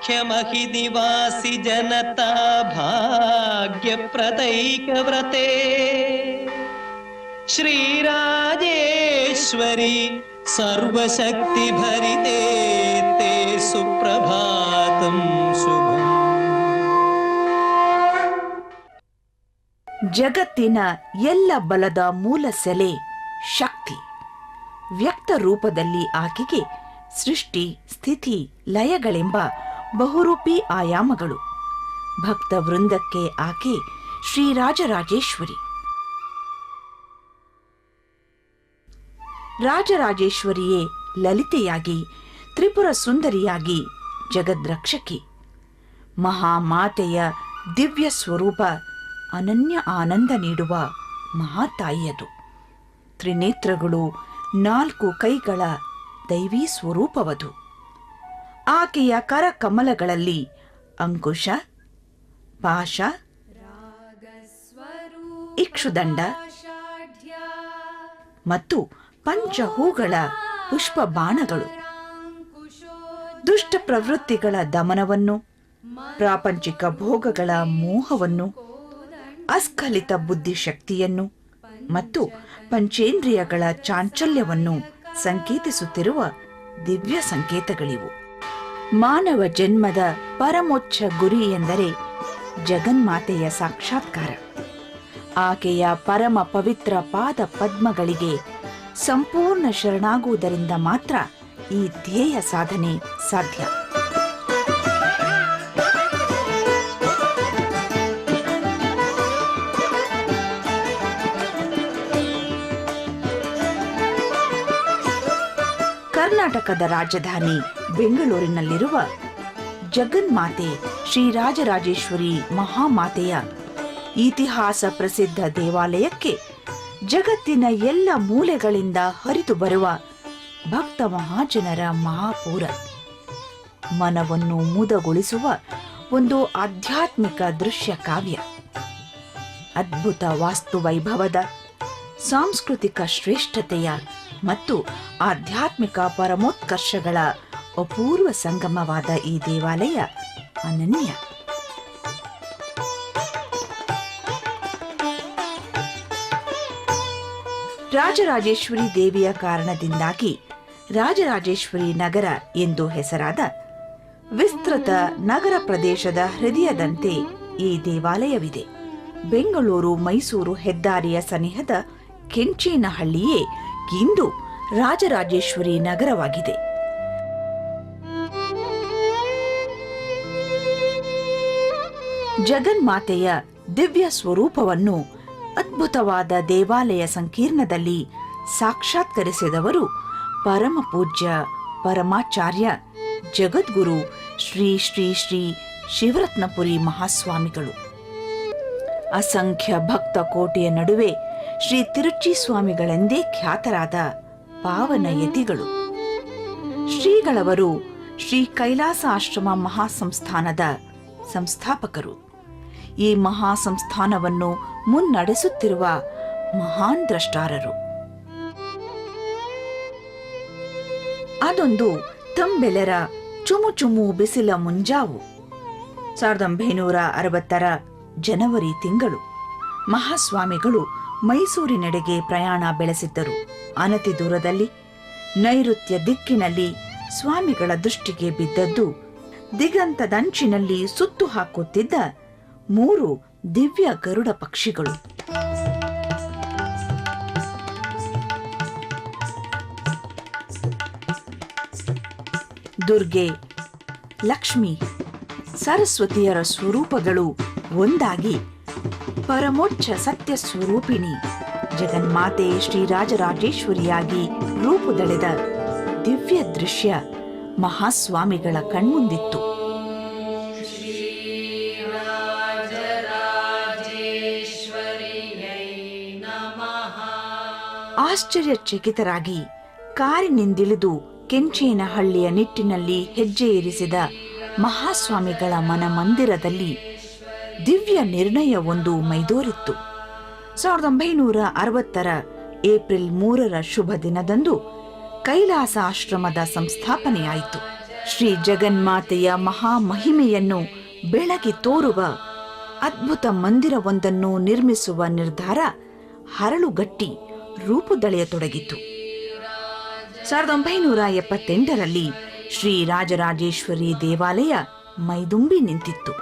ख्यमहि निवासि जनता भाग्यप्रदैकव्रते श्रीराजेश्वरी सर्वशक्तिभरिते ते सुप्रभातं शुभम्. ಜಗತ್ತಿನ ಎಲ್ಲ ಬಲದ ಮೂಲ ಸೆಲೆ ಶಕ್ತಿ. ವ್ಯಕ್ತ ರೂಪದಲ್ಲಿ ಆಕೆಗೆ ಸೃಷ್ಟಿ ಸ್ಥಿತಿ ಲಯಗಳೆಂಬ ಬಹುರೂಪಿ ಆಯಾಮಗಳು. ಭಕ್ತ ವೃಂದಕ್ಕೆ ಆಕೆ ಶ್ರೀರಾಜರಾಜೇಶ್ವರಿ. ರಾಜರಾಜೇಶ್ವರಿಯೇ ಲಲಿತೆಯಾಗಿ ತ್ರಿಪುರ ಸುಂದರಿಯಾಗಿ ಜಗದ್ರಕ್ಷಕಿ. ಮಹಾಮಾತೆಯ ದಿವ್ಯ ಸ್ವರೂಪ ಅನನ್ಯ ಆನಂದ ನೀಡುವ ಮಹಾತಾಯಿಯದು. ತ್ರಿನೇತ್ರಗಳು 4 ಕೈಗಳ ದೈವೀ ಸ್ವರೂಪವದು. ಆಕೆಯ ಕರ ಕಮಲಗಳಲ್ಲಿ ಅಂಕುಶ, ಪಾಶ, ಇಕ್ಷುದಂಡ ಮತ್ತು ಪಂಚಹೂಗಳ ಪುಷ್ಪ ಬಾಣಗಳು ದುಷ್ಟ ಪ್ರವೃತ್ತಿಗಳ ದಮನವನ್ನು, ಪ್ರಾಪಂಚಿಕ ಭೋಗಗಳ ಮೋಹವನ್ನು, ಅಸ್ಖಲಿತ ಬುದ್ಧಿಶಕ್ತಿಯನ್ನು ಮತ್ತು ಪಂಚೇಂದ್ರಿಯಗಳ ಚಾಂಚಲ್ಯವನ್ನು ಸಂಕೇತಿಸುತ್ತಿರುವ ದಿವ್ಯ ಸಂಕೇತಗಳಿವು. ಮಾನವ ಜನ್ಮದ ಪರಮೋಚ್ಚ ಗುರಿ ಎಂದರೆ ಜಗನ್ಮಾತೆಯ ಸಾಕ್ಷಾತ್ಕಾರ. ಆಕೆಯ ಪರಮ ಪವಿತ್ರ ಪಾದ ಪದ್ಮಗಳಿಗೆ ಸಂಪೂರ್ಣ ಶರಣಾಗುವುದರಿಂದ ಮಾತ್ರ ಈ ಧ್ಯೇಯ ಸಾಧನೆ ಸಾಧ್ಯ. ಕರ್ನಾಟಕದ ರಾಜಧಾನಿ ಬೆಂಗಳೂರಿನಲ್ಲಿರುವ ಜಗನ್ಮಾತೆ ಶ್ರೀರಾಜರಾಜೇಶ್ವರಿ ಮಹಾಮಾತೆಯ ಇತಿಹಾಸ ಪ್ರಸಿದ್ಧ ದೇವಾಲಯಕ್ಕೆ ಜಗತ್ತಿನ ಎಲ್ಲ ಮೂಲೆಗಳಿಂದ ಹರಿದು ಬರುವ ಭಕ್ತ ಮಹಾಜನರ ಮಹಾಪೂರ. ಮನವನ್ನು ಮುದಗೊಳಿಸುವ ಒಂದು ಆಧ್ಯಾತ್ಮಿಕ ದೃಶ್ಯ ಕಾವ್ಯ. ಅದ್ಭುತ ವಾಸ್ತುವೈಭವದ, ಸಾಂಸ್ಕೃತಿಕ ಶ್ರೇಷ್ಠತೆಯ ಮತ್ತು ಆಧ್ಯಾತ್ಮಿಕ ಪರಮೋತ್ಕರ್ಷಗಳ ಅಪೂರ್ವ ಸಂಗಮವಾದ ಈ ದೇವಾಲಯ ಅನನ್ಯ. ರಾಜರಾಜೇಶ್ವರಿ ದೇವಿಯ ಕಾರಣದಿಂದಾಗಿ ರಾಜರಾಜೇಶ್ವರಿ ನಗರ ಎಂದು ಹೆಸರಾದ ವಿಸ್ತೃತ ನಗರ ಪ್ರದೇಶದ ಹೃದಯದಂತೆ ಈ ದೇವಾಲಯವಿದೆ. ಬೆಂಗಳೂರು ಮೈಸೂರು ಹೆದ್ದಾರಿಯ ಸನಿಹದ ಕೆಂಚೇನಹಳ್ಳಿಯೇ ಇಂದು ರಾಜರಾಜೇಶ್ವರಿ ನಗರವಾಗಿದೆ. ಜಗನ್ಮಾತೆಯ ದಿವ್ಯ ಸ್ವರೂಪವನ್ನು ಅದ್ಭುತವಾದ ದೇವಾಲಯ ಸಂಕೀರ್ಣದಲ್ಲಿ ಸಾಕ್ಷಾತ್ಕರಿಸಿದವರು ಪರಮ ಪೂಜ್ಯ ಪರಮಾಚಾರ್ಯ ಜಗದ್ಗುರು ಶ್ರೀ ಶ್ರೀ ಶ್ರೀ ಶಿವರತ್ನಪುರಿ ಮಹಾಸ್ವಾಮಿಗಳು. ಅಸಂಖ್ಯ ಭಕ್ತ ಕೋಟೆಯ ನಡುವೆ ಶ್ರೀ ತಿರುಚಿ ಸ್ವಾಮಿಗಳೆಂದೇ ಖ್ಯಾತರಾದ ಪಾವನ ಯತಿಗಳು. ಶ್ರೀಗಳವರು ಶ್ರೀ ಕೈಲಾಸ ಆಶ್ರಮ ಮಹಾಸಂಸ್ಥಾನದ ಸಂಸ್ಥಾಪಕರು. ಈ ಮಹಾಸಂಸ್ಥಾನವನ್ನು ಮುನ್ನಡೆಸುತ್ತಿರುವ ಮಹಾನ್ ದ್ರಷ್ಟಾರರು. ಅದೊಂದು ತಂಬೆಲೆರ ಚುಮು ಚುಮು ಬಿಸಿಲ ಮುಂಜಾವು. 1960 ಜನವರಿ ತಿಂಗಳು ಮಹಾಸ್ವಾಮಿಗಳು ಮೈಸೂರಿನೆಡೆಗೆ ಪ್ರಯಾಣ ಬೆಳೆಸಿದ್ದರು. ಅನತಿ ದೂರದಲ್ಲಿ ನೈಋತ್ಯ ದಿಕ್ಕಿನಲ್ಲಿ ಸ್ವಾಮಿಗಳ ದೃಷ್ಟಿಗೆ ಬಿದ್ದದ್ದು ದಿಗಂತದಂಚಿನಲ್ಲಿ ಸುತ್ತು ಹಾಕುತ್ತಿದ್ದ 3 ದಿವ್ಯ ಗರುಡ ಪಕ್ಷಿಗಳು. ದುರ್ಗೆ, ಲಕ್ಷ್ಮಿ, ಸರಸ್ವತಿಯರ ಸ್ವರೂಪಗಳು ಒಂದಾಗಿ ಪರಮೋಚ್ಚ ಸತ್ಯ ಸ್ವರೂಪಿಣಿ ಜಗನ್ಮಾತೆ ಶ್ರೀರಾಜರಾಜೇಶ್ವರಿಯಾಗಿ ರೂಪುದಳೆದ ದಿವ್ಯ ದೃಶ್ಯ ಮಹಾಸ್ವಾಮಿಗಳ ಕಣ್ಮುಂದಿತ್ತು. ಆಶ್ಚರ್ಯಚಕಿತರಾಗಿ ಕಾರಿನಿಂದಿಳಿದು ಕೆಂಚೇನಹಳ್ಳಿಯ ನಿಟ್ಟಿನಲ್ಲಿ ಹೆಜ್ಜೆ ಇರಿಸಿದ ಮಹಾಸ್ವಾಮಿಗಳ ಮನಮಂದಿರದಲ್ಲಿ ದಿವ್ಯ ನಿರ್ಣಯವೊಂದು ಮೈದೋರಿತ್ತು. 1960 ಏಪ್ರಿಲ್ 3 ಶುಭ ದಿನದಂದು ಕೈಲಾಸ ಆಶ್ರಮದ ಸಂಸ್ಥಾಪನೆಯಾಯಿತು. ಶ್ರೀ ಜಗನ್ಮಾತೆಯ ಮಹಾಮಹಿಮೆಯನ್ನು ಬೆಳಗಿ ತೋರುವ ಅದ್ಭುತ ಮಂದಿರವೊಂದನ್ನು ನಿರ್ಮಿಸುವ ನಿರ್ಧಾರ ಹರಳುಗಟ್ಟಿ ರೂಪುದಳೆಯತೊಡಗಿತು. 1978ರಲ್ಲಿ ಶ್ರೀ ರಾಜರಾಜೇಶ್ವರಿ ದೇವಾಲಯ ಮೈದುಂಬಿ ನಿಂತಿತ್ತು.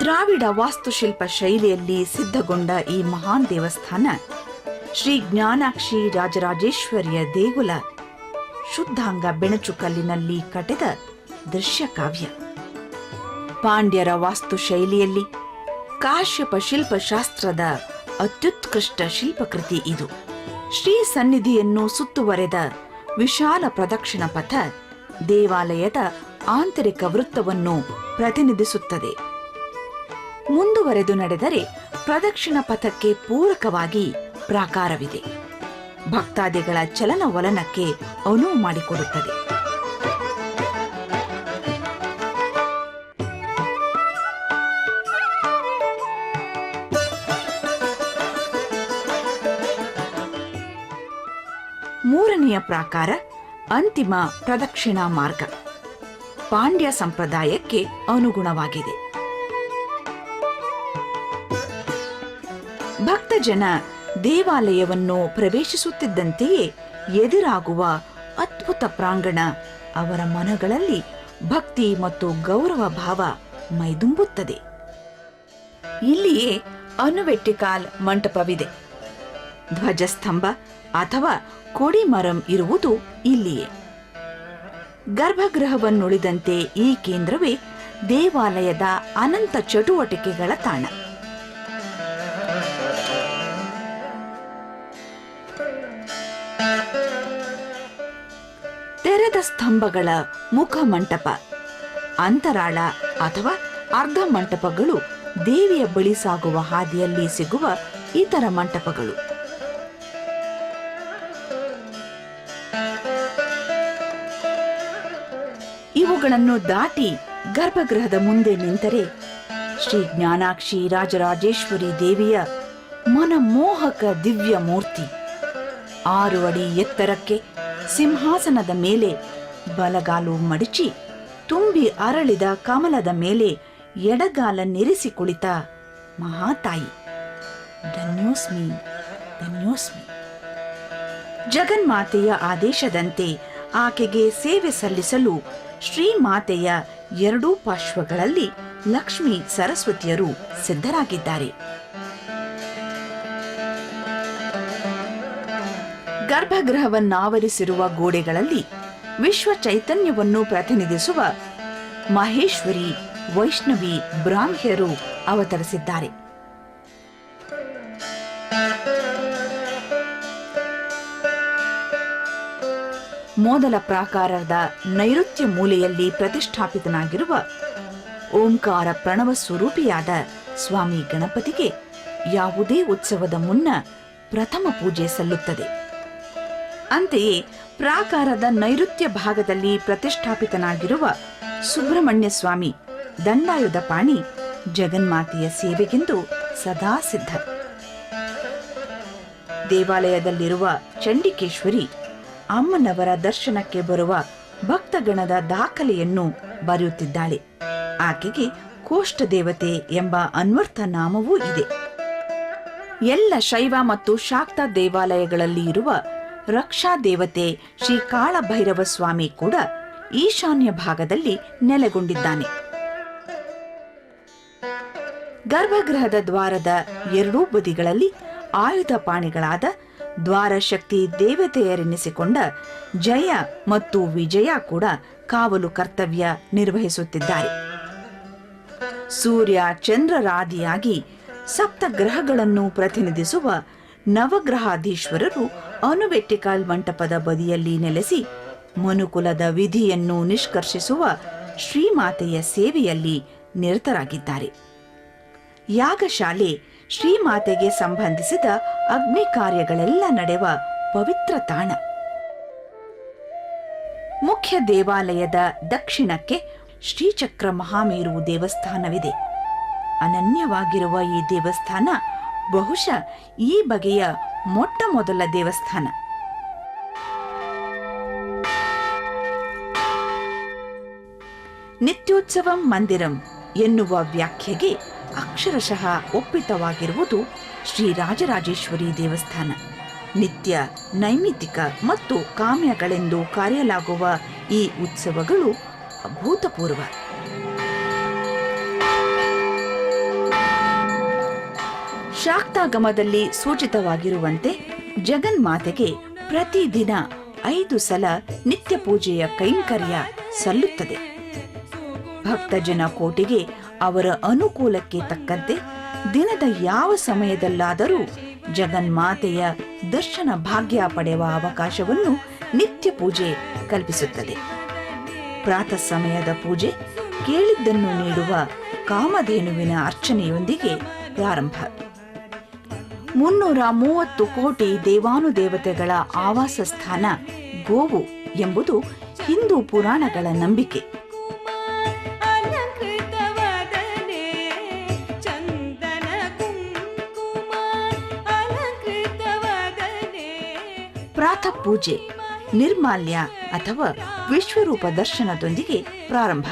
ದ್ರಾವಿಡ ವಾಸ್ತುಶಿಲ್ಪ ಶೈಲಿಯಲ್ಲಿ ಸಿದ್ಧಗೊಂಡ ಈ ಮಹಾನ್ ದೇವಸ್ಥಾನ ಶ್ರೀ ಜ್ಞಾನಾಕ್ಷಿ ರಾಜರಾಜೇಶ್ವರಿಯ ದೇಗುಲ ಶುದ್ಧಾಂಗ ಬೆಣಚು ಕಲ್ಲಿನಲ್ಲಿ ಕಟೆದ ದೃಶ್ಯಕಾವ್ಯ. ಪಾಂಡ್ಯರ ವಾಸ್ತುಶೈಲಿಯಲ್ಲಿ ಕಾಶ್ಯಪ ಶಿಲ್ಪಶಾಸ್ತ್ರದ ಅತ್ಯುತ್ಕೃಷ್ಟ ಶಿಲ್ಪಕೃತಿ ಇದು. ಶ್ರೀ ಸನ್ನಿಧಿಯನ್ನು ಸುತ್ತುವರೆದ ವಿಶಾಲ ಪ್ರದಕ್ಷಿಣ ಪಥ ದೇವಾಲಯದ ಆಂತರಿಕ ವೃತ್ತವನ್ನು ಪ್ರತಿನಿಧಿಸುತ್ತದೆ. ಮುಂದುವರೆದು ನಡೆದರೆ ಪ್ರದಕ್ಷಿಣ ಪಥಕ್ಕೆ ಪೂರಕವಾಗಿ ಪ್ರಾಕಾರವಿದೆ. ಭಕ್ತಾದಿಗಳ ಚಲನವಲನಕ್ಕೆ ಅನುವು ಮಾಡಿಕೊಡುತ್ತದೆ. ಮೂರನೆಯ ಪ್ರಾಕಾರ ಅಂತಿಮ ಪ್ರದಕ್ಷಿಣಾ ಮಾರ್ಗ ಪಾಂಡ್ಯ ಸಂಪ್ರದಾಯಕ್ಕೆ ಅನುಗುಣವಾಗಿದೆ. ಭಕ್ತಜನ ದೇವಾಲಯವನ್ನು ಪ್ರವೇಶಿಸುತ್ತಿದ್ದಂತೆಯೇ ಎದುರಾಗುವ ಅದ್ಭುತ ಪ್ರಾಂಗಣ ಅವರ ಮನಗಳಲ್ಲಿ ಭಕ್ತಿ ಮತ್ತು ಗೌರವ ಭಾವ ಮೈದುಂಬುತ್ತದೆ. ಇಲ್ಲಿಯೇ ಅನುವೆಟ್ಟಿಕಾಲ್ ಮಂಟಪವಿದೆ. ಧ್ವಜಸ್ತಂಭ ಅಥವಾ ಕೊಡಿಮರಂ ಇರುವುದು ಇಲ್ಲಿಯೇ. ಗರ್ಭಗೃಹವನ್ನುಳಿದಂತೆ ಈ ಕೇಂದ್ರವೇ ದೇವಾಲಯದ ಅನಂತ ಚಟುವಟಿಕೆಗಳ ತಾಣ. ತೆರೆದ ಸ್ತಂಭಗಳ ಮುಖಮಂಟಪ, ಅಂತರಾಳ ಅಥವಾ ಅರ್ಧ ಮಂಟಪಗಳು ದೇವಿಯ ಬಳಿ ಸಾಗುವ ಹಾದಿಯಲ್ಲಿ ಸಿಗುವ ಇತರ ಮಂಟಪಗಳು. ಇವುಗಳನ್ನು ದಾಟಿ ಗರ್ಭಗೃಹದ ಮುಂದೆ ನಿಂತರೆ ಶ್ರೀ ಜ್ಞಾನಾಕ್ಷಿ ರಾಜರಾಜೇಶ್ವರಿ ದೇವಿಯ ಮನಮೋಹಕ ದಿವ್ಯ ಮೂರ್ತಿ 6 ಅಡಿ ಎತ್ತರಕ್ಕೆ ಸಿಂಹಾಸನದ ಮೇಲೆ ಬಲಗಾಲು ಮಡಿಚಿ ತುಂಬಿ ಅರಳಿದ ಕಮಲದ ಮೇಲೆ ಎಡಗಾಲನ್ನಿರಿಸಿ ಕುಳಿತ ಮಹಾತಾಯಿ. ಧನ್ಯೋಸ್ಮಿ ಧನ್ಯೋಸ್ಮಿ. ಜಗನ್ಮಾತೆಯ ಆದೇಶದಂತೆ ಆಕೆಗೆ ಸೇವೆ ಸಲ್ಲಿಸಲು ಶ್ರೀಮಾತೆಯ 2 ಪಾರ್ಶ್ವಗಳಲ್ಲಿ ಲಕ್ಷ್ಮೀ ಸರಸ್ವತಿಯರು ಸಿದ್ಧರಾಗಿದ್ದಾರೆ. ಗರ್ಭಗೃಹವನ್ನಾವರಿಸಿರುವ ಗೋಡೆಗಳಲ್ಲಿ ವಿಶ್ವ ಚೈತನ್ಯವನ್ನು ಪ್ರತಿನಿಧಿಸುವ ಮಹೇಶ್ವರಿ, ವೈಷ್ಣವಿ, ಬ್ರಾಹ್ಮ್ಯರು ಅವತರಿಸಿದ್ದಾರೆ. ಮೊದಲ ಪ್ರಾಕಾರದ ನೈಋತ್ಯ ಮೂಲೆಯಲ್ಲಿ ಪ್ರತಿಷ್ಠಾಪಿತನಾಗಿರುವ ಓಂಕಾರ ಪ್ರಣವ ಸ್ವರೂಪಿಯಾದ ಸ್ವಾಮಿ ಗಣಪತಿಗೆ ಯಾವುದೇ ಉತ್ಸವದ ಮುನ್ನ ಪ್ರಥಮ ಪೂಜೆ ಸಲ್ಲುತ್ತದೆ. ಅಂತೆಯೇ ಪ್ರಾಕಾರದ ನೈಋತ್ಯ ಭಾಗದಲ್ಲಿ ಪ್ರತಿಷ್ಠಾಪಿತನಾಗಿರುವ ಸುಬ್ರಹ್ಮಣ್ಯ ಸ್ವಾಮಿ ದಂಡಾಯುಧಪಾಣಿ ಜಗನ್ಮಾತೆಯ ಸೇವೆಗೆಂದು ಸದಾ ಸಿದ್ಧ. ದೇವಾಲಯದಲ್ಲಿರುವ ಚಂಡಿಕೇಶ್ವರಿ ಅಮ್ಮನವರ ದರ್ಶನಕ್ಕೆ ಬರುವ ಭಕ್ತಗಣದ ದಾಖಲೆಯನ್ನು ಬರೆಯುತ್ತಿದ್ದಾಳೆ. ಆಕೆಗೆ ಕೋಷ್ಠ ದೇವತೆ ಎಂಬ ಅನ್ವರ್ಥ ನಾಮವೂ ಇದೆ. ಎಲ್ಲ ಶೈವ ಮತ್ತು ಶಾಕ್ತ ದೇವಾಲಯಗಳಲ್ಲಿ ಇರುವ ರಕ್ಷಾ ದೇವತೆ ಶ್ರೀ ಕಾಳಭೈರವ ಸ್ವಾಮಿ ಕೂಡ ಈಶಾನ್ಯ ಭಾಗದಲ್ಲಿ ನೆಲೆಗೊಂಡಿದ್ದಾನೆ. ಗರ್ಭಗೃಹದ ದ್ವಾರದ 2 ಬದಿಗಳಲ್ಲಿ ಆಯುಧ ಪಾಣಿಗಳಾದ ದ್ವಾರಶಕ್ತಿ ದೇವತೆಯರೆನಿಸಿಕೊಂಡ ಜಯ ಮತ್ತು ವಿಜಯ ಕೂಡ ಕಾವಲು ಕರ್ತವ್ಯ ನಿರ್ವಹಿಸುತ್ತಿದ್ದಾರೆ. ಸೂರ್ಯ ಚಂದ್ರರಾದಿಯಾಗಿ ಸಪ್ತಗ್ರಹಗಳನ್ನು ಪ್ರತಿನಿಧಿಸುವ ನವಗ್ರಹಾಧೀಶ್ವರರು ಅನುವೆಟ್ಟಿಕಾಲ್ ಮಂಟಪದ ಬದಿಯಲ್ಲಿ ನೆಲೆಸಿ ಮನುಕುಲದ ವಿಧಿಯನ್ನು ನಿಷ್ಕರ್ಷಿಸುವ ಶ್ರೀಮಾತೆಯ ಸೇವೆಯಲ್ಲಿ ನಿರತರಾಗಿದ್ದಾರೆ. ಯಾಗಶಾಲೆ ಶ್ರೀಮಾತೆಗೆ ಸಂಬಂಧಿಸಿದ ಅಗ್ನಿ ಕಾರ್ಯಗಳೆಲ್ಲ ನಡೆವ ಪವಿತ್ರ ತಾಣ. ಮುಖ್ಯ ದೇವಾಲಯದ ದಕ್ಷಿಣಕ್ಕೆ ಶ್ರೀಚಕ್ರ ಮಹಾಮೇರು ದೇವಸ್ಥಾನವಿದೆ. ಅನನ್ಯವಾಗಿರುವ ಈ ದೇವಸ್ಥಾನ ಬಹುಶಃ ಈ ಬಗೆಯ ಮೊಟ್ಟ ಮೊದಲ ದೇವಸ್ಥಾನ. ನಿತ್ಯೋತ್ಸವಂ ಮಂದಿರಂ ಎನ್ನುವ ವ್ಯಾಖ್ಯೆಗೆ ಅಕ್ಷರಶಃ ಒಪ್ಪಿತವಾಗಿರುವುದು ಶ್ರೀ ರಾಜರಾಜೇಶ್ವರಿ ದೇವಸ್ಥಾನ. ನಿತ್ಯ, ನೈಮಿತ್ತಿಕ ಮತ್ತು ಕಾಮ್ಯಗಳೆಂದು ಕರೆಯಲಾಗುವ ಈ ಉತ್ಸವಗಳು ಅಭೂತಪೂರ್ವ. ಶಾಕ್ತಾಗಮದಲ್ಲಿ ಸೂಚಿತವಾಗಿರುವಂತೆ ಜಗನ್ಮಾತೆಗೆ ಪ್ರತಿದಿನ 5 ಸಲ ನಿತ್ಯ ಪೂಜೆಯ ಕೈಂಕರ್ಯ ಸಲ್ಲುತ್ತದೆ. ಭಕ್ತಜನ ಕೋಟಿಗೆ ಅವರ ಅನುಕೂಲಕ್ಕೆ ತಕ್ಕಂತೆ ದಿನದ ಯಾವ ಸಮಯದಲ್ಲಾದರೂ ಜಗನ್ಮಾತೆಯ ದರ್ಶನ ಭಾಗ್ಯ ಪಡೆಯುವ ಅವಕಾಶವನ್ನು ನಿತ್ಯ ಪೂಜೆ ಕಲ್ಪಿಸುತ್ತದೆ. ಪ್ರಾತಃ ಸಮಯದ ಪೂಜೆ ಕೇಳಿದ್ದನ್ನು ನೀಡುವ ಕಾಮಧೇನುವಿನ ಅರ್ಚನೆಯೊಂದಿಗೆ ಪ್ರಾರಂಭ. 330 ಕೋಟಿ ದೇವಾನುದೇವತೆಗಳ ಆವಾಸ ಸ್ಥಾನ ಗೋವು ಎಂಬುದು ಹಿಂದೂ ಪುರಾಣಗಳ ನಂಬಿಕೆ. ಪ್ರಾತಃ ಪೂಜೆ ನಿರ್ಮಾಲ್ಯ ಅಥವಾ ವಿಶ್ವರೂಪ ದರ್ಶನದೊಂದಿಗೆ ಪ್ರಾರಂಭ.